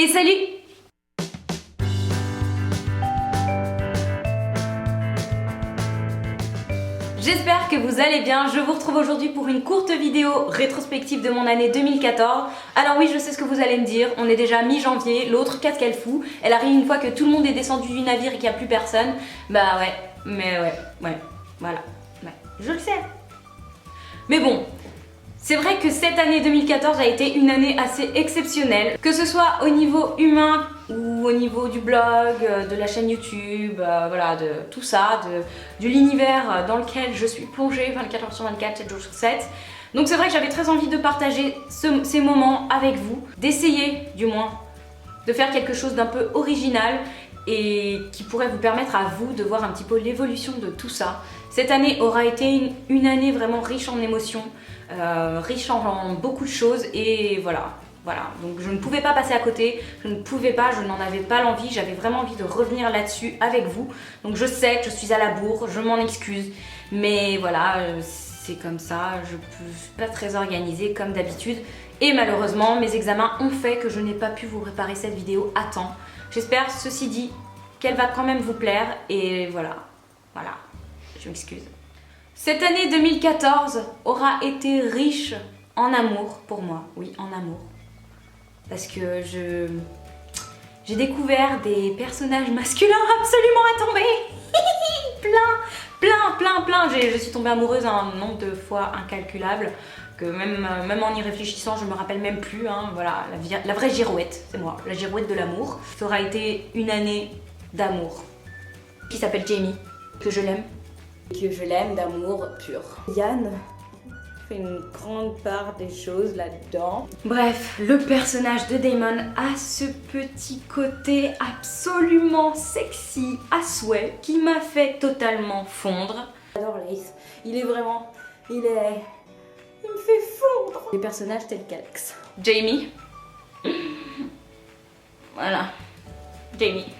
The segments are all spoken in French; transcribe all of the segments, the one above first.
Et salut! J'espère que vous allez bien, je vous retrouve aujourd'hui pour une courte vidéo rétrospective de mon année 2014. Alors oui, je sais ce que vous allez me dire, on est déjà mi-janvier, l'autre qu'est-ce qu'elle fout? Elle arrive une fois que tout le monde est descendu du navire et qu'il n'y a plus personne. Bah ouais, mais ouais, voilà, ouais, je le sais. Mais bon, c'est vrai que cette année 2014 a été une année assez exceptionnelle, que ce soit au niveau humain ou au niveau du blog, de la chaîne YouTube, voilà, de tout ça, de l'univers dans lequel je suis plongée 24 heures sur 24, 7 jours sur 7. Donc c'est vrai que j'avais très envie de partager ces moments avec vous, d'essayer du moins de faire quelque chose d'un peu original et qui pourrait vous permettre à vous de voir un petit peu l'évolution de tout ça. Cette année aura été une année vraiment riche en émotions, riche en beaucoup de choses et voilà, donc je ne pouvais pas passer à côté, je n'en avais pas l'envie, j'avais vraiment envie de revenir là-dessus avec vous. Donc je sais que je suis à la bourre, je m'en excuse, mais voilà, c'est comme ça, je ne suis pas très organisée comme d'habitude. Et malheureusement, mes examens ont fait que je n'ai pas pu vous préparer cette vidéo à temps. J'espère, ceci dit, qu'elle va quand même vous plaire et voilà, je m'excuse. Cette année 2014 aura été riche en amour pour moi, oui, en amour. Parce que j'ai découvert des personnages masculins absolument à tomber. plein. Je suis tombée amoureuse un nombre de fois incalculable que même en y réfléchissant, je me rappelle même plus. Hein, voilà, la vraie girouette, c'est moi, la girouette de l'amour. Ça aura été une année d'amour qui s'appelle Jamie, que je l'aime d'amour pur. Yann fait une grande part des choses là-dedans. Bref, le personnage de Damon a ce petit côté absolument sexy à souhait qui m'a fait totalement fondre. J'adore Lace, il me fait fondre. Des personnages tels qu'Alex. Jamie. Voilà. Jamie.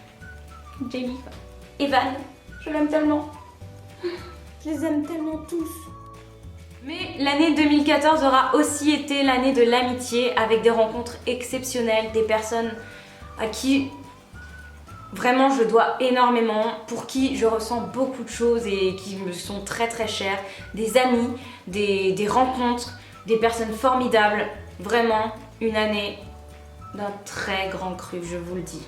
Evan, je l'aime tellement. Je les aime tellement tous. Mais l'année 2014 aura aussi été l'année de l'amitié avec des rencontres exceptionnelles, des personnes à qui vraiment je dois énormément, pour qui je ressens beaucoup de choses et qui me sont très chères. Des amis, des rencontres, des personnes formidables. Vraiment une année d'un très grand cru, je vous le dis.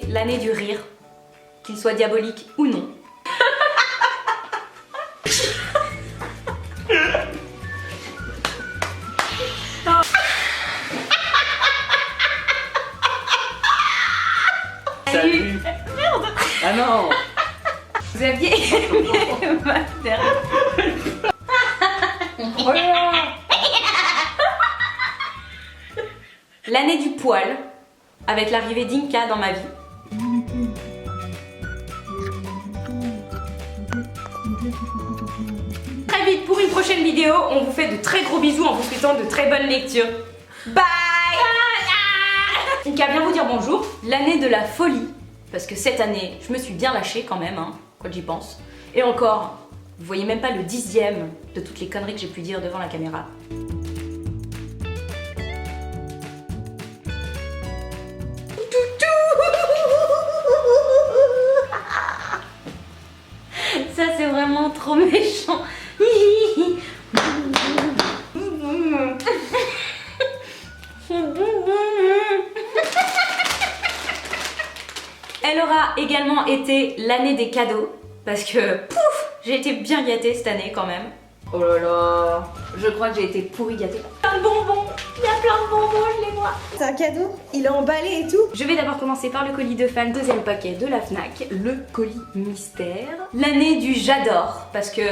L'année du rire, qu'il soit diabolique ou non. Salut. Merde. Ah non. Vous aviez aimé ma dernière. L'année du poil, avec l'arrivée d'Inka dans ma vie. Très vite pour une prochaine vidéo, on vous fait de très gros bisous en vous souhaitant de très bonnes lectures. Bye. Inka vient vous dire bonjour. L'année de la folie, parce que cette année, je me suis bien lâchée quand même, hein, quand j'y pense. Et encore, vous voyez même pas le 10e de toutes les conneries que j'ai pu dire devant la caméra. Ça c'est vraiment trop méchant. Elle aura également été l'année des cadeaux parce que pouf, j'ai été bien gâtée cette année quand même. Oh là là, je crois que j'ai été pourri gâtée. Plein de bonbons, il y a plein de bonbons, je les vois. C'est un cadeau, il est emballé et tout. Je vais d'abord commencer par le colis de fan, deuxième paquet de la Fnac, le colis mystère. L'année du j'adore, parce que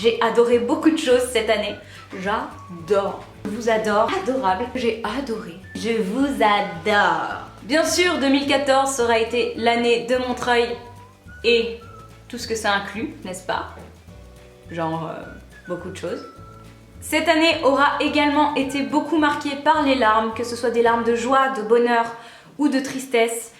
j'ai adoré beaucoup de choses cette année. J'adore. Je vous adore, adorable, j'ai adoré. Je vous adore. Bien sûr, 2014 ça aura été l'année de Montreuil et tout ce que ça inclut, n'est-ce pas? Genre beaucoup de choses. Cette année aura également été beaucoup marquée par les larmes, que ce soit des larmes de joie, de bonheur ou de tristesse.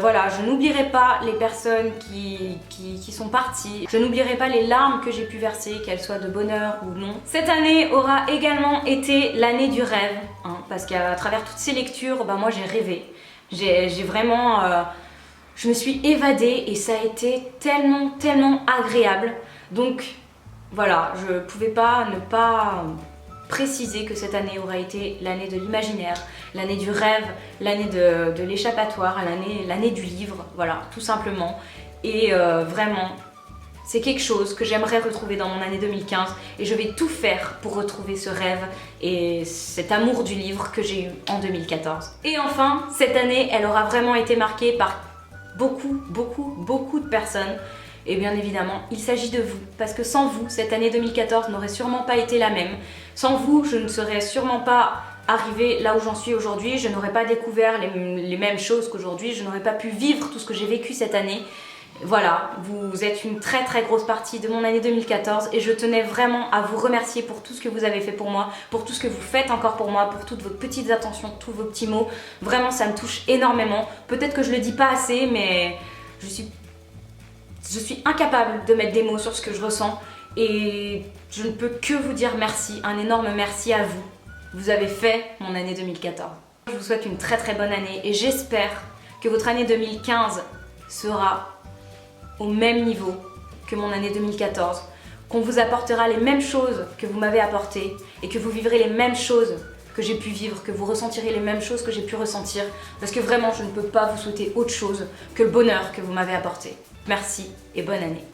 Voilà, je n'oublierai pas les personnes qui sont parties. Je n'oublierai pas les larmes que j'ai pu verser, qu'elles soient de bonheur ou non. Cette année aura également été l'année du rêve, hein, parce qu'à travers toutes ces lectures, moi j'ai rêvé. J'ai vraiment... je me suis évadée et ça a été tellement agréable. Donc voilà, je ne pouvais pas ne pas préciser que cette année aura été l'année de l'imaginaire, l'année du rêve, l'année de l'échappatoire, l'année du livre, voilà, tout simplement. Et vraiment, c'est quelque chose que j'aimerais retrouver dans mon année 2015 et je vais tout faire pour retrouver ce rêve et cet amour du livre que j'ai eu en 2014. Et enfin, cette année, elle aura vraiment été marquée par beaucoup de personnes. Et bien évidemment, il s'agit de vous, parce que sans vous, cette année 2014 n'aurait sûrement pas été la même. Sans vous, je ne serais sûrement pas arrivée là où j'en suis aujourd'hui, je n'aurais pas découvert les mêmes choses qu'aujourd'hui, je n'aurais pas pu vivre tout ce que j'ai vécu cette année. Voilà, vous êtes une très grosse partie de mon année 2014 et je tenais vraiment à vous remercier pour tout ce que vous avez fait pour moi, pour tout ce que vous faites encore pour moi, pour toutes vos petites attentions, tous vos petits mots. Vraiment, ça me touche énormément. Peut-être que je le dis pas assez, mais je suis incapable de mettre des mots sur ce que je ressens et je ne peux que vous dire merci, un énorme merci à vous. Vous avez fait mon année 2014. Je vous souhaite une très bonne année et j'espère que votre année 2015 sera au même niveau que mon année 2014, qu'on vous apportera les mêmes choses que vous m'avez apportées et que vous vivrez les mêmes choses que j'ai pu vivre, que vous ressentirez les mêmes choses que j'ai pu ressentir, parce que vraiment je ne peux pas vous souhaiter autre chose que le bonheur que vous m'avez apporté. Merci et bonne année.